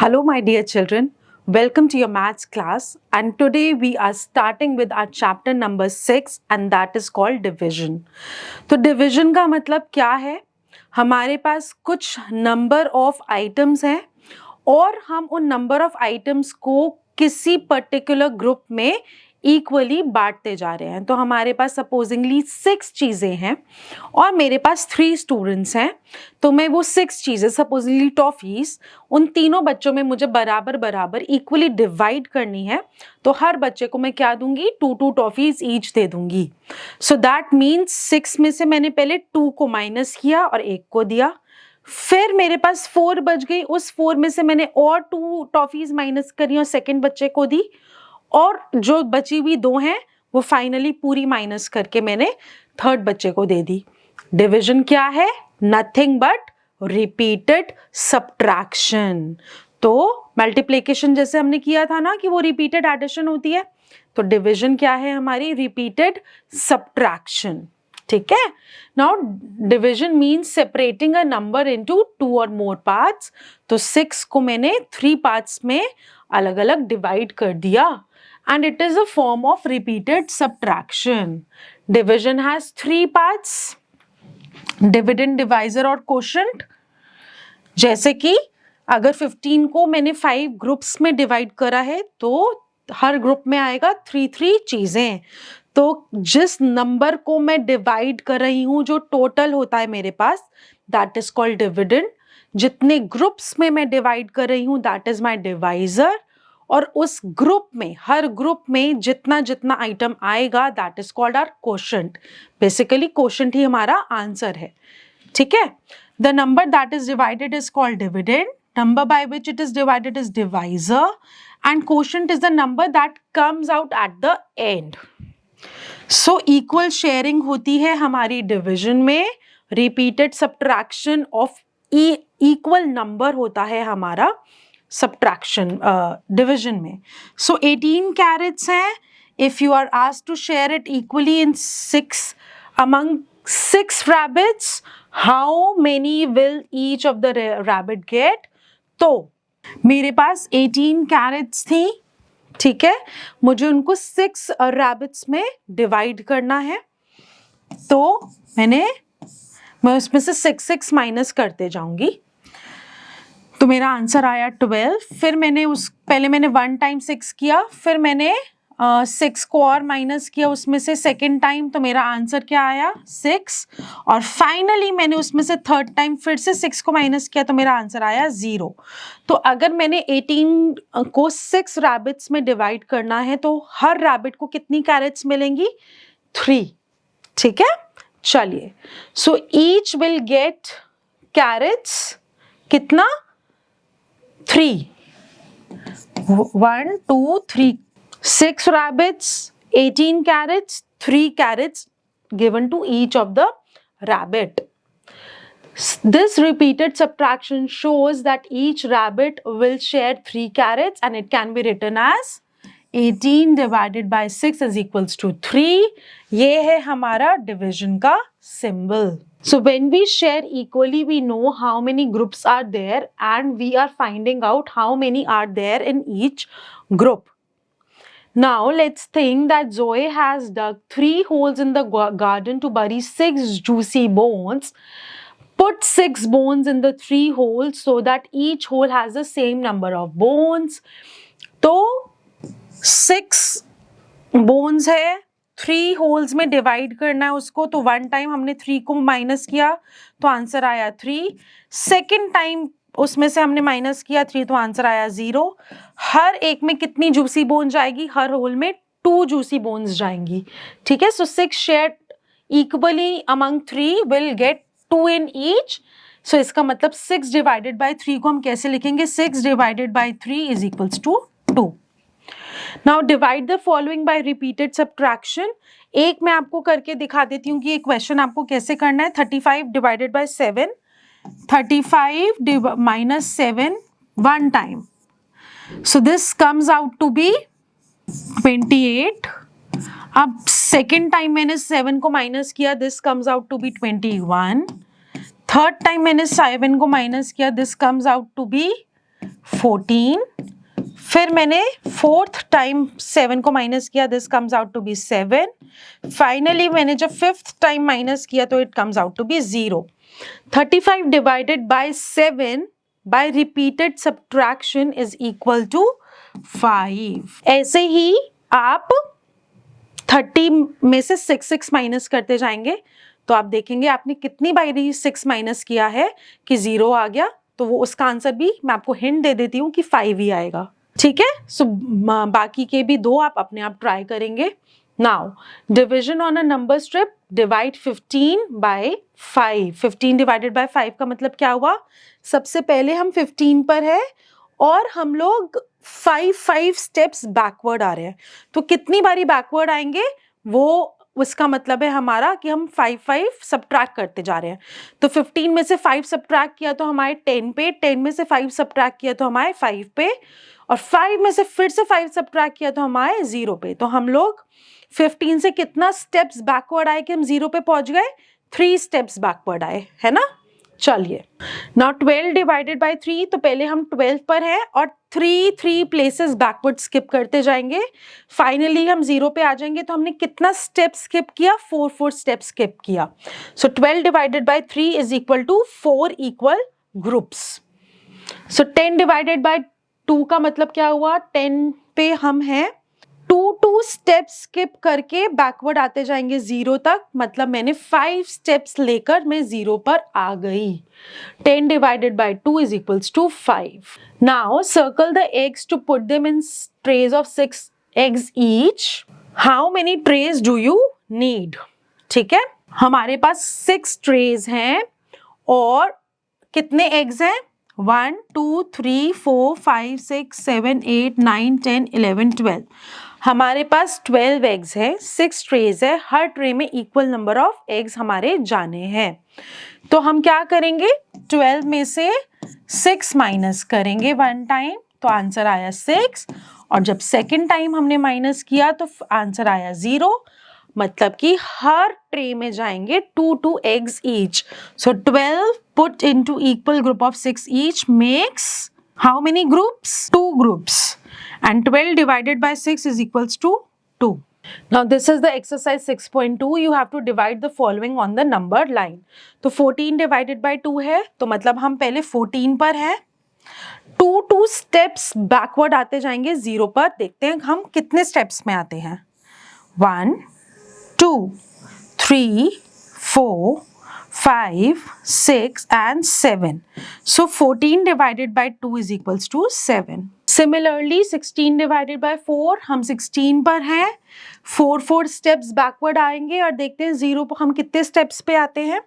Hello, my dear children. Welcome to your maths class. And today we are starting with our chapter number 6 and that is called division. तो division का मतलब क्या है? हमारे पास कुछ number of items हैं और हम उन number of items को किसी particular group में इक्वली बांटते जा रहे हैं। तो हमारे पास सपोजिंगली 6 चीज़ें हैं और मेरे पास 3 स्टूडेंट्स हैं। तो मैं वो 6 चीज़ें सपोजिंगली टॉफीज उन तीनों बच्चों में मुझे बराबर बराबर इक्वली डिवाइड करनी है। तो हर बच्चे को मैं क्या दूंगी, 2 टॉफीज ईच दे दूंगी। सो दैट मीन्स 6 में से मैंने पहले 2 को माइनस किया और 1 को दिया। फिर मेरे पास 4 बच गई, उस 4 में से मैंने और 2 टॉफीज माइनस करी और सेकेंड बच्चे को दी और जो बची हुई 2 हैं वो फाइनली पूरी माइनस करके मैंने थर्ड बच्चे को दे दी। डिवीजन क्या है? Nothing but repeated subtraction. तो मल्टीप्लिकेशन जैसे हमने किया था ना कि वो रिपीटेड एडिशन होती है, तो डिवीजन क्या है हमारी? Repeated subtraction. ठीक है। Now division means separating a number into 2 और मोर पार्ट्स। तो 6 को मैंने 3 पार्ट्स में अलग अलग डिवाइड कर दिया and it is a form of repeated subtraction. Division has 3 parts: dividend, divisor और quotient। जैसे कि अगर 15 को मैंने 5 ग्रुप्स में डिवाइड करा है तो हर ग्रुप में आएगा 3 चीजें। तो जिस नंबर को मैं डिवाइड कर रही हूं, जो टोटल होता है मेरे पास, दैट इज कॉल्ड डिविडेंड। जितने ग्रुप्स में मैं डिवाइड कर रही हूं, दैट इज माय डिवाइजर। और उस ग्रुप में, हर ग्रुप में जितना जितना आइटम आएगा, that is called our quotient. Basically quotient ही हमारा आंसर है। ठीक है। The number that is divided is called dividend, number by which it is divided is divisor, and quotient is the number that comes out at the end. So equal sharing होती है हमारी division में, repeated subtraction of equal number होता है हमारा subtraction division में। So 18 carrots हैं, if you are asked to share it equally in 6 among 6 rabbits, how many will each of the rabbit get? तो मेरे पास 18 कैरेट्स थी। ठीक है, मुझे उनको 6 रैबिट्स में डिवाइड करना है। तो मैं उसमें से 6 माइनस करते जाऊंगी, तो मेरा आंसर आया 12। फिर पहले मैंने 1 टाइम 6 किया, फिर मैंने 6 को और माइनस किया उसमें से सेकेंड टाइम, तो मेरा आंसर क्या आया? 6। और फाइनली मैंने उसमें से थर्ड टाइम फिर से 6 को माइनस किया, तो मेरा आंसर आया 0। तो अगर मैंने 18 को 6 रैबिट्स में डिवाइड करना है तो हर रैबिट को कितनी कैरेट्स मिलेंगी? 3। ठीक है, चलिए। So each will get carrots कितना? 3। 1 2 3, 6 rabbits, 18 carrots, 3 carrots given to each of the rabbit. This repeated subtraction shows that each rabbit will share 3 carrots and it can be written as 18 divided by 6 is equals to 3. ये है हमारा division का symbol. So when we share equally, we know how many groups are there and we are finding out how many are there in each group. Now let's think that Zoe has dug 3 holes in the garden to bury 6 juicy bones. Put 6 bones in the 3 holes so that each hole has the same number of bones. तो 6 bones है, 3 holes में divide करना है उसको, तो 1 time हमने 3 को minus किया तो आंसर आया 3। सेकेंड टाइम उसमें से हमने माइनस किया 3, तो आंसर आया 0। हर एक में कितनी जूसी बोन जाएगी? हर होल में 2 जूसी बोन्स जाएंगी। ठीक है। So 6 shared equally among 3 will get 2 in each. So इसका मतलब 6 डिवाइडेड बाय 3 को हम कैसे लिखेंगे? 6 divided by 3 is equals to 2। Now divide the following by repeated subtraction. एक मैं आपको करके दिखा देती हूँ कि ये क्वेश्चन आपको कैसे करना है। 35 divided by 7, 35 minus 7 1 time. So this comes out to be 28. अब सेकेंड टाइम मैंने 7 को माइनस किया, this comes out to be 21. Third time मैंने 7 को माइनस किया, this comes out to be 14, फिर मैंने फोर्थ टाइम 7 को माइनस किया, this comes out to be 7. Finally मैंने जब फिफ्थ टाइम माइनस किया तो it comes out to be 0. 35 divided by 7 by repeated subtraction is equal to 5. ऐसे ही आप 30 में से 6 माइनस करते जाएंगे तो आप देखेंगे आपने कितनी बारी 6 माइनस किया है कि 0 आ गया. तो वो उसका आंसर भी मैं आपको हिंट दे देती हूँ कि 5 ही आएगा. ठीक है. सो बाकी के भी दो आप अपने आप ट्राई करेंगे. Now division on a number strip, divide 15 by 5. 15 divided by 5 का मतलब क्या हुआ? सबसे पहले हम 15 पर है और हम लोग 5 स्टेप्स बैकवर्ड आ रहे हैं. तो कितनी बारी बैकवर्ड आएंगे वो उसका मतलब है हमारा कि हम 5 सब्ट्रैक्ट करते जा रहे हैं. तो 15 में से 5 सब्ट्रैक्ट किया तो हमारे 10 पे, 10 में से 5 सब्ट्रैक्ट किया तो हमारे 5 पे, और 5 में से फिर से 5 सब्ट्रैक्ट किया तो हमारे 0 पे. तो हम लोग 15 से कितना स्टेप्स बैकवर्ड आए कि हम 0 पे पहुंच गए? 3 स्टेप्स बैकवर्ड आए, है ना. चलिए, नाउ 12 डिवाइडेड बाय 3, तो पहले हम 12 पर हैं और 3 प्लेसेस बैकवर्ड स्किप करते जाएंगे. फाइनली हम 0 पे आ जाएंगे. तो हमने कितना स्टेप स्किप किया? 4 स्टेप स्किप किया. So 12 divided by 3 is equal to 4 equal groups. So 10 divided by 2 का मतलब क्या हुआ? 10 पे हम हैं, 2 स्टेप स्किप करके बैकवर्ड आते जाएंगे 0 तक. मतलब मैंने 5 स्टेप्स लेकर मैं 0 पर आ गई. 10 divided by 2 is equals to 5. Now circle the eggs to put them in trays of 6 eggs each. How many trays do you need? ठीक है, हमारे पास 6 ट्रेज हैं और कितने एग्स हैं? 1 2 3 4 5 6 7 8 9 10 11 12. हमारे पास 12 एग्स है, 6 ट्रेज है, हर ट्रे में इक्वल नंबर ऑफ एग्स हमारे जाने हैं. तो हम क्या करेंगे? 12 में से 6 माइनस करेंगे 1 टाइम, तो आंसर आया 6. और जब सेकेंड टाइम हमने माइनस किया तो आंसर आया 0. मतलब कि हर ट्रे में जाएंगे 2 eggs each. So 12 put into equal group of 6 each makes how many groups? 2 groups. And 12 divided by 6 is equals to 2. Now this is the exercise 6.2. You have to divide the following on the number line. तो 14 divided by 2 है, तो मतलब हम पहले 14 पर हैं. 2 steps backward आते जाएंगे 0 पर. देखते हैं हम कितने steps में आते हैं. 1 2 3 4 5 6 and 7. So 14 divided by 2 is equals to 7. Similarly 16 divided by 4, हम 16 पर हैं. 4 steps backward आएंगे और देखते हैं 0 पर हम कितने steps पे आते हैं.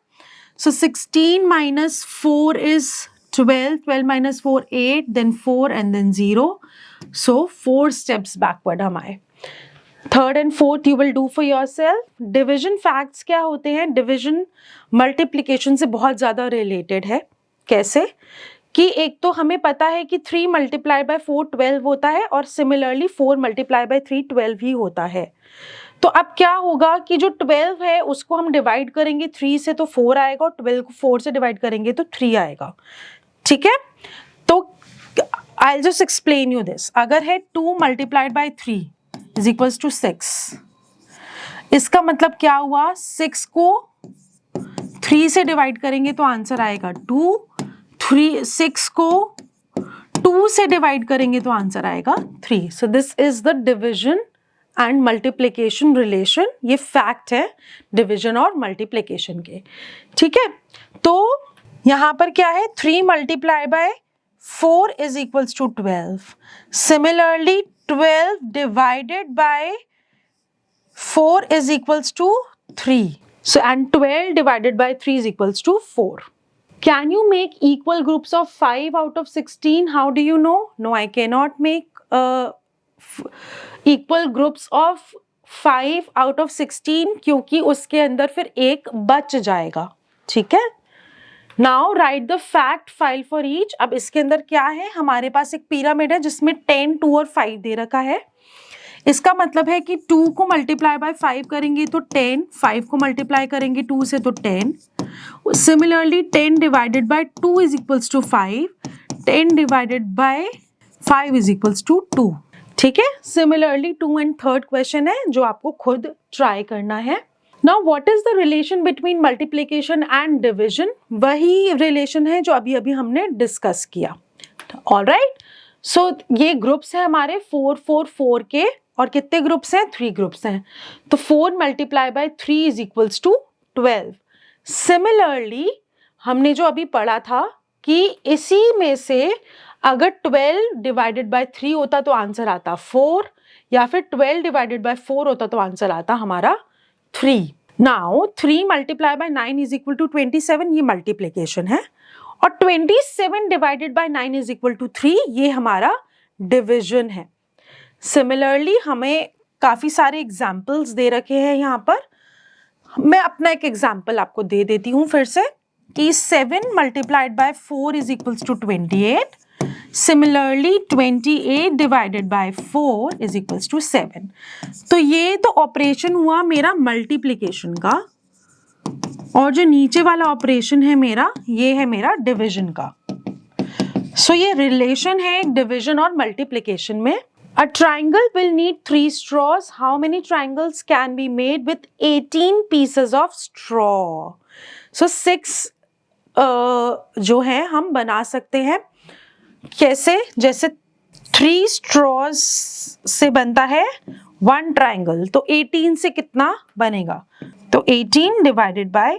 So 16 minus 4 is 12. 12 minus 4 8, then 4 and then 0. So 4 steps backward हम आए. Third and fourth you will do for yourself. Division facts क्या होते हैं? डिविजन मल्टीप्लिकेशन से बहुत ज़्यादा रिलेटेड है. कैसे? कि एक तो हमें पता है कि 3 मल्टीप्लाई बाय 4 12 होता है और सिमिलरली 4 मल्टीप्लाई बाय 3 12 ही होता है. तो अब क्या होगा कि जो 12 है उसको हम डिवाइड करेंगे 3 से तो 4 आएगा और 12 को 4 से डिवाइड करेंगे तो 3 आएगा. ठीक है, तो I just explain you this. अगर है 2 multiplied by 3 is equals to 6. इसका मतलब क्या हुआ? 6 को 3 से डिवाइड करेंगे तो आंसर आएगा 2. 6 को 2 से डिवाइड करेंगे तो आंसर आएगा 3. सो this is the division and multiplication relation. ये फैक्ट है डिविजन और मल्टीप्लिकेशन के. ठीक है, तो यहां पर क्या है? 3 multiply bye 4 is equals to 12. Similarly 12 divided by 4 is equals to 3. So and 12 divided by 3 is equals to 4. Can you make equal groups of 5 out of 16? How do you know? No, I cannot make equal groups of 5 out of 16 क्योंकि उसके अंदर फिर एक बच जाएगा. ठीक है, now right the fact file for each. अब इसके अंदर क्या है? हमारे पास एक पिरामिड है जिसमें 10 2 और 5 दे रखा है. इसका मतलब है कि 2 को मल्टीप्लाई बाय 5 करेंगे तो 10, 5 को मल्टीप्लाई करेंगे 2 से तो 10. Similarly 10 divided by 2 is equals to 5, 10 divided by 5 is equals to 2. ठीक है. सिमिलरली 2 एंड थर्ड क्वेश्चन है जो आपको खुद ट्राई करना है. Now what is the relation between multiplication and division? वही रिलेशन है जो अभी अभी हमने डिस्कस किया. ऑलराइट. सो ये ग्रुप्स है हमारे 4 4 4 के, और कितने ग्रुप्स हैं? 3 ग्रुप्स हैं. तो 4 multiply by 3 is equals to 12. Similarly हमने जो अभी पढ़ा था कि इसी में से अगर 12 डिवाइडेड बाय 3 होता तो आंसर आता 4, या फिर 12 डिवाइडेड बाय 4 होता तो आंसर आता हमारा 3. Now 3 multiply by 9 is equal to 27, ये मल्टीप्लिकेशन है, और 27 divided by 9 is equal to 3, ये हमारा डिविजन है. सिमिलरली हमें काफी सारे एग्जाम्पल्स दे रखे हैं यहाँ पर. मैं अपना एक एग्जाम्पल आपको दे देती हूँ फिर से कि 7 multiplied by 4 is equals to 28. Similarly 28 divided by 4 is equals to 7. तो ये तो ऑपरेशन हुआ मेरा मल्टीप्लिकेशन का, और जो नीचे वाला ऑपरेशन है मेरा, ये है मेरा डिवीजन का. सो ये रिलेशन है डिवीजन और मल्टीप्लिकेशन में. A triangle will need 3 straws. How many triangles can be made with 18 pieces of straw? So 6 जो है हम बना सकते हैं. कैसे? जैसे 3 straws से बनता है 1 triangle, तो 18 से कितना बनेगा? तो 18 divided by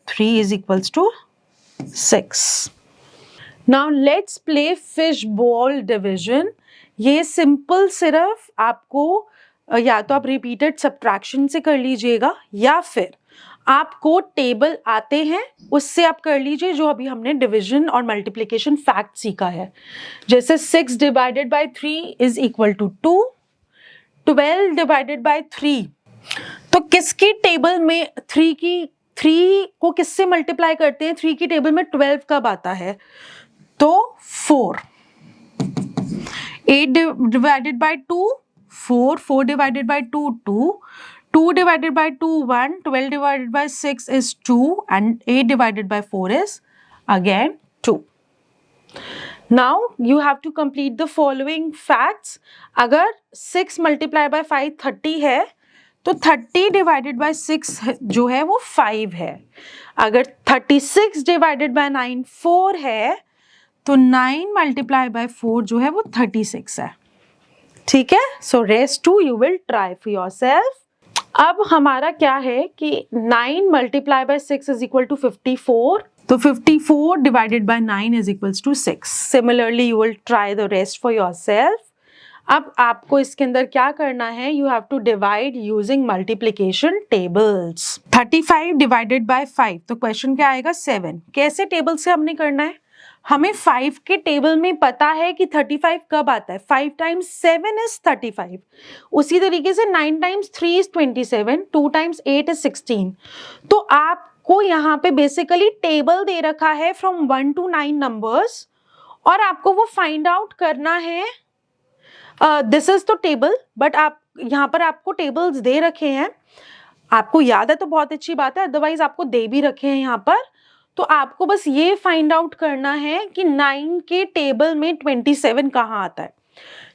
3 is equals to 6. Now let's play fish ball division. ये सिंपल सिर्फ आपको या तो आप रिपीटेड सब्ट्रैक्शन से कर लीजिएगा, या फिर आपको टेबल आते हैं उससे आप कर लीजिए, जो अभी हमने डिवीजन और मल्टीप्लिकेशन फैक्ट सीखा है. जैसे 6 divided by 3 is equal to 2, 12 divided by 3. तो किसकी टेबल में 3 को किससे मल्टीप्लाई करते हैं? 3 की टेबल में 12 कब आता है? तो 4. 8 divided by 2 4, 4 divided by 2 2, 2 divided by 2 1, 12 divided bye 6 is 2, and 8 divided by 4 is again 2. Now you have to complete the following facts. अगर 6 multiply by 5 30 है, तो 30 डिवाइडेड बाय 6 जो है वो 5 है. अगर 36 डिवाइडेड बाय 9 4 है, तो 9 मल्टीप्लाई बाय 4 जो है वो 36 है. ठीक है. So rest to you will try for yourself. अब हमारा क्या है कि 9 multiply by 6 is equal to 54. तो 54 divided by 9 is equals to 6. Similarly you will try the rest for yourself. अब आपको इसके अंदर क्या करना है? You have to divide using multiplication tables. 35 divided by 5, तो क्वेश्चन क्या आएगा? 7. कैसे टेबल से हमने करना है? हमें 5 के टेबल में पता है कि 35 कब आता है. 5 टाइम्स 7 इज 35. उसी तरीके से 9 टाइम्स 3 इज 27, 2 टाइम्स 8 इज 16. तो आपको यहाँ पे बेसिकली टेबल दे रखा है फ्रॉम 1 to 9 नंबर्स, और आपको वो फाइंड आउट करना है. This is the table, but आप यहाँ पर आपको टेबल्स दे रखे हैं. आपको याद है तो बहुत अच्छी बात है, अदरवाइज आपको दे भी रखे हैं यहाँ पर. तो आपको बस ये फाइंड आउट करना है कि 9 के टेबल में 27 कहाँ आता है.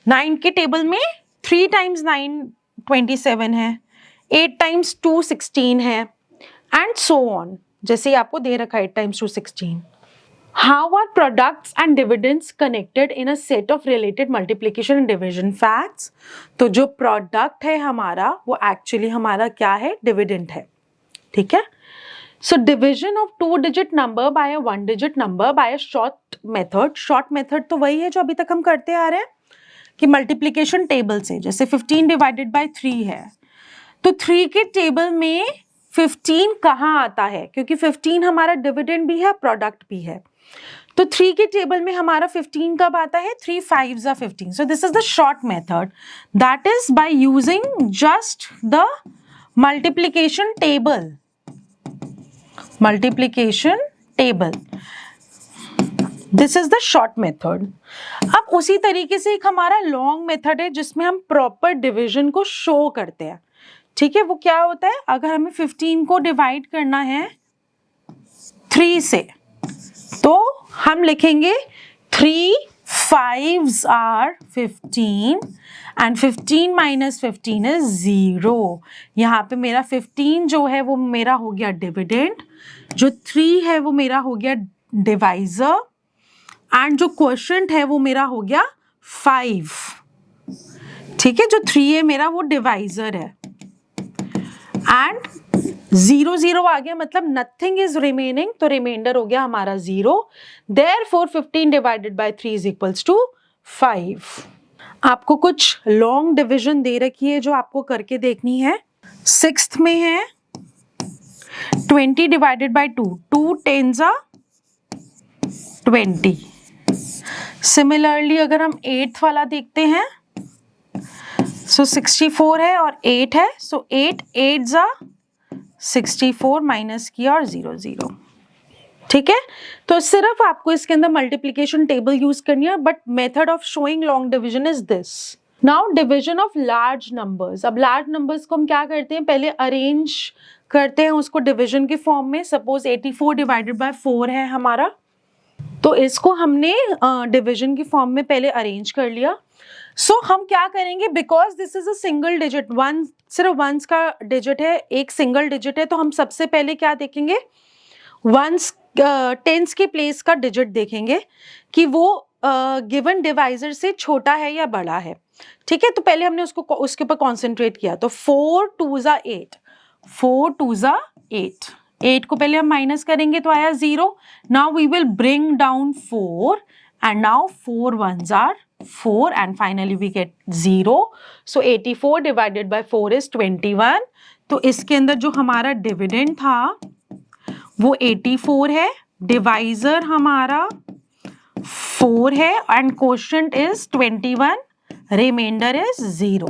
9 के टेबल में 3 टाइम्स 9 27 है, 8 टाइम्स 2 16 है, एंड सो ऑन. जैसे आपको दे रखा है 8 times 2 16. How are products and dividends connected in a set of related multiplication and division facts? तो जो प्रोडक्ट है हमारा वो एक्चुअली हमारा क्या है? डिविडेंड है. ठीक है. So division of 2-digit number by a 1-digit number by a short method. Short method तो वही है जो अभी तक हम करते आ रहे हैं कि मल्टीप्लिकेशन टेबल से. जैसे 15 डिवाइडेड बाय 3 है, तो 3 के टेबल में 15 कहाँ आता है? क्योंकि 15 हमारा डिविडेंड भी है, प्रोडक्ट भी है. तो 3 के टेबल में हमारा 15 कब आता है? 3 5s are 15. So this is the short method. That is by using just the multiplication table. This is the short method. अब उसी तरीके से एक हमारा लॉन्ग मेथड है जिसमें हम प्रॉपर डिवीजन को शो करते हैं। ठीक है, वो क्या होता है, अगर हमें 15 को डिवाइड करना है 3 से, तो हम लिखेंगे 3 5s are 15 and 15 minus 15 is 0। यहाँ पे मेरा 15 जो है वो मेरा हो गया डिविडेंड, जो 3 है वो मेरा हो गया डिवाइजर, एंड जो क्वोशिएंट है वो मेरा हो गया 5। ठीक है, जो 3 है मेरा वो डिवाइजर है, एंड 0 0 आ गया, मतलब नथिंग इज रिमेनिंग, तो रिमाइंडर हो गया हमारा 0। Therefore 15 divided by 3 is equals to 5। आपको कुछ लॉन्ग डिवीजन दे रखी है जो आपको करके देखनी है। 6th में है 20 divided by 2, 2 10s are 20। Similarly अगर हम 8th वाला देखते हैं, सो 64 है और 8 है, सो 8 8s are 64 माइनस किया और 0 0। ठीक है, तो सिर्फ आपको इसके अंदर मल्टीप्लीकेशन टेबल यूज करनी है, but method of showing long division is this. Now division of large numbers. अब लार्ज नंबर्स को हम क्या करते हैं, पहले अरेंज करते हैं उसको डिवीजन के फॉर्म में। सपोज 84 डिवाइडेड बाय 4 है हमारा, तो इसको हमने डिवीजन के फॉर्म में पहले अरेंज कर लिया। सो हम क्या करेंगे, because this is a single digit, one सिर्फ वंस का डिजिट है, एक सिंगल डिजिट है, तो हम सबसे पहले क्या देखेंगे, वंस टेंस के प्लेस का डिजिट देखेंगे कि वो गिवन डिवाइजर से छोटा है या बड़ा है। ठीक है, तो पहले हमने उसको उसके ऊपर कॉन्सेंट्रेट किया, तो 4 2s are 8, 4 2s are 8, 8 को पहले हम माइनस करेंगे तो आया 0। Now we will bring down 4 and now 4 1s are 4 and finally we get 0। so 84 divided by 4 is 21। तो इसके अंदर जो हमारा डिविडेंड था वो 84 है, डिवाइजर हमारा 4 है, and quotient is 21, remainder is 0।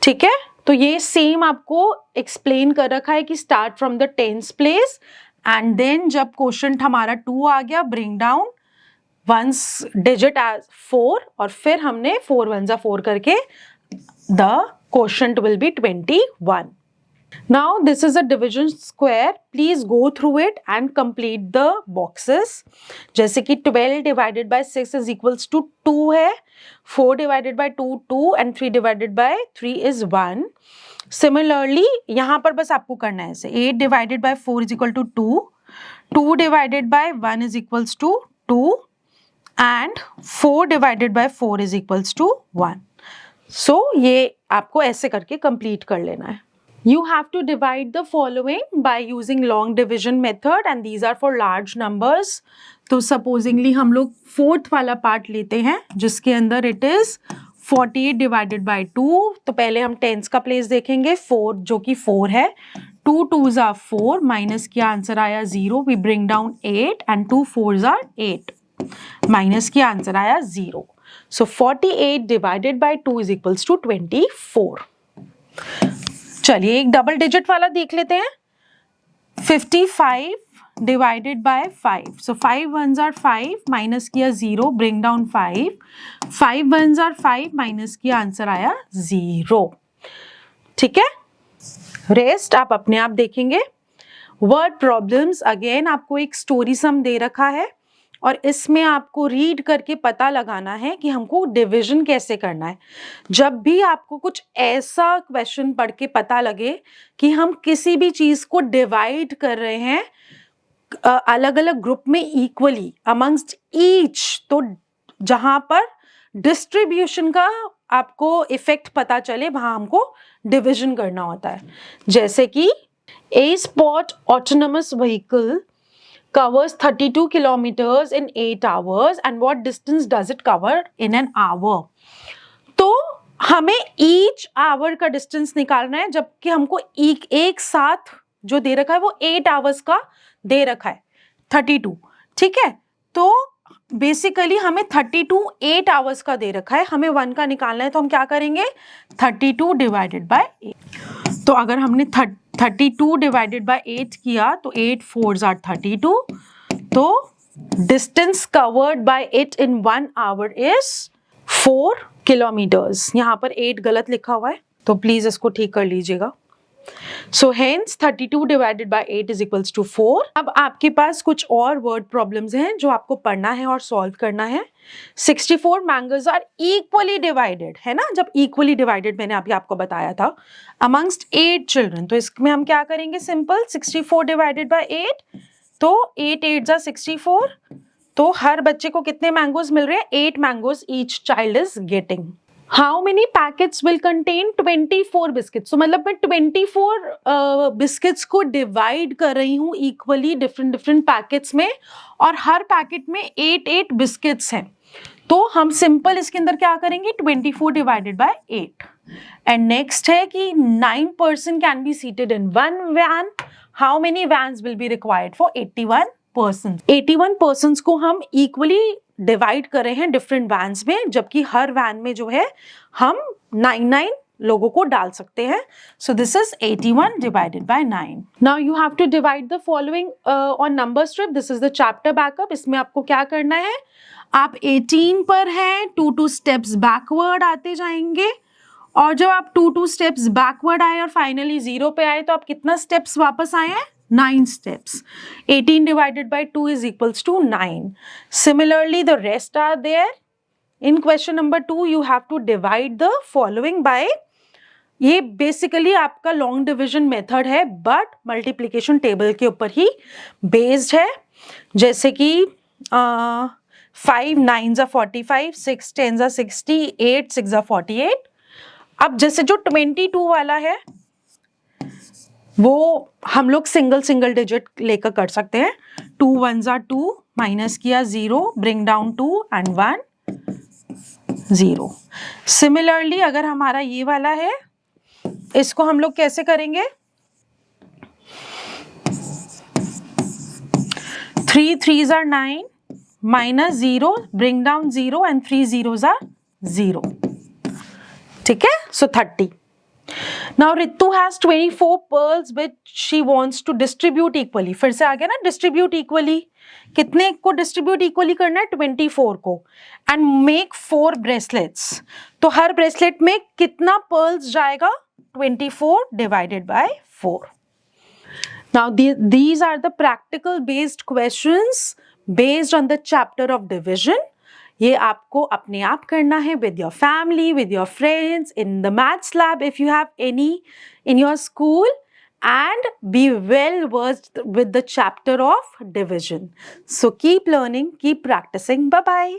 ठीक है, तो ये सेम आपको एक्सप्लेन कर रखा है कि start from the tens place, and then जब क्वोशिएंट हमारा 2 आ गया, bring down ones digit as 4, और फिर हमने 4 1s are 4 करके the quotient will be 21। Now this is a division square, please go through it and complete the boxes। जैसे कि 12 divided by 6 is equals to 2 है, 4 divided by 2 2 and 3 divided by 3 is 1। Similarly यहाँ पर बस आपको करना है ऐसे, 8 divided by 4 is equal to 2, 2 divided by 1 is equals to 2 and 4 divided by 4 is equals to 1। So ये आपको ऐसे करके complete कर लेना है। You have to divide the following by using long division method and these are for large numbers। तो supposingly हम लोग 4th वाला पार्ट लेते हैं जिसके अंदर it is 48 divided by 2। तो पहले हम टेंस का प्लेस देखेंगे, 4 जो कि 4 है, 2 2s are 4, माइनस किया आंसर आया 0, we bring down 8 and 2 4s are 8, minus किया आंसर आया 0। So 48 divided by 2 is equals to 24। चलिए एक डबल डिजिट वाला देख लेते हैं, 55 divided by 5। So 5 1s are 5, minus किया 0, bring down 5, 5 1s are 5, minus किया आंसर आया 0। ठीक है, रेस्ट आप अपने आप देखेंगे। वर्ड प्रॉब्लम्स, अगेन आपको एक स्टोरी सम दे रखा है और इसमें आपको रीड करके पता लगाना है कि हमको डिवीजन कैसे करना है। जब भी आपको कुछ ऐसा क्वेश्चन पढ़ के पता लगे कि हम किसी भी चीज को डिवाइड कर रहे हैं अलग अलग ग्रुप में इक्वली अमंगस्ट ईच, तो जहां पर डिस्ट्रीब्यूशन का आपको इफेक्ट पता चले वहां हमको डिवीजन करना होता है। जैसे कि a spot autonomous vehicle covers 32 kilometers in 8 hours and what distance does it cover in an hour। तो हमें each hour का distance निकालना है, जबकि हमको एक साथ जो दे रखा है वो 8 hours का दे रखा है 32। ठीक है, तो बेसिकली हमें 32 8 hours का दे रखा है, हमें 1 का निकालना है, तो हम क्या करेंगे 32 डिवाइडेड बाय 8। तो अगर हमने 32 डिवाइडेड बाय 8 किया तो 8 4s are 32, तो distance covered by it in 1 hour is 4 kilometres. यहाँ पर 8 गलत लिखा हुआ है, तो प्लीज इसको ठीक कर लीजिएगा। So hence 32 divided by 8 is equals to 4। अब आपके पास कुछ और वर्ड प्रॉब्लम्स हैं जो आपको पढ़ना है और सॉल्व करना है। 64 मैंगोज आर इक्वली डिवाइडेड, है ना, जब इक्वली डिवाइडेड मैंने अभी आपको बताया था, अमंगस्ट 8 चिल्ड्रन। तो इसमें हम क्या करेंगे, सिंपल 64 डिवाइडेड बाय 8, तो 8 8 जा 64, तो हर बच्चे को कितने मैंगोज मिल रहे हैं, 8 mangoes each child is getting. How many packets will contain 24 biscuits. तो मतलब मैं 24 बिस्किट्स को डिवाइड कर रही हूँ इक्वली डिफरेंट डिफरेंट पैकेट्स में, और हर पैकेट में 8 8 बिस्किट्स हैं। तो हम सिंपल इसके अंदर क्या करेंगे, 24 डिवाइडेड बाय 8। एंड नेक्स्ट है कि 9 person can be seated in 1 van. How many vans will be required for 81 person. 81 person को हम इक्वली डिवाइड कर रहे हैं डिफरेंट वैन्स में, जबकि हर वैन में जो है हम 9 लोगों को डाल सकते हैं। So this is 81 divided by 9। Now you have to divide the following on number strip. This is the chapter backup. इसमें आपको क्या करना है, आप 18 पर हैं, 2 स्टेप्स बैकवर्ड आते जाएंगे, और जब आप 2 स्टेप्स बैकवर्ड आए और फाइनली 0 पे आए, तो आप कितना स्टेप्स वापस आए हैं, 9 steps. 18 divided by 2 is equals to 9. Similarly, the rest are there. In question number 2, you have to divide the following by, ये बेसिकली आपका लॉन्ग डिविजन मेथड है, बट मल्टीप्लीकेशन टेबल के ऊपर ही बेस्ड है। जैसे कि 5 9 जा 45, 6 10 जा 60, 8 6 जा 48। अब जैसे जो 22 वाला है वो हम लोग सिंगल सिंगल डिजिट लेकर कर सकते हैं। 2 1 जा 2, माइनस किया 0, ब्रिंग डाउन 2 एंड 1 0। सिमिलरली अगर हमारा ये वाला है, इसको हम लोग कैसे करेंगे, 3 3 जा 9, माइनस 0, ब्रिंग डाउन 0 एंड 3 0 जा 0। ठीक है, सो 30। Now Ritu has 24 pearls which she wants to distribute equally. फिर से आ गया ना distribute equally, कितने को distribute equally करना है, 24 को, and make 4 bracelets। तो हर bracelet में कितना pearls जाएगा, 24 divided by 4। Now these are the practical based questions based on the chapter of division। ये आपको अपने आप करना है with your family, with your friends, in the maths lab if you have any in your school, and be well versed with the chapter of division. So keep learning, keep practicing. Bye bye.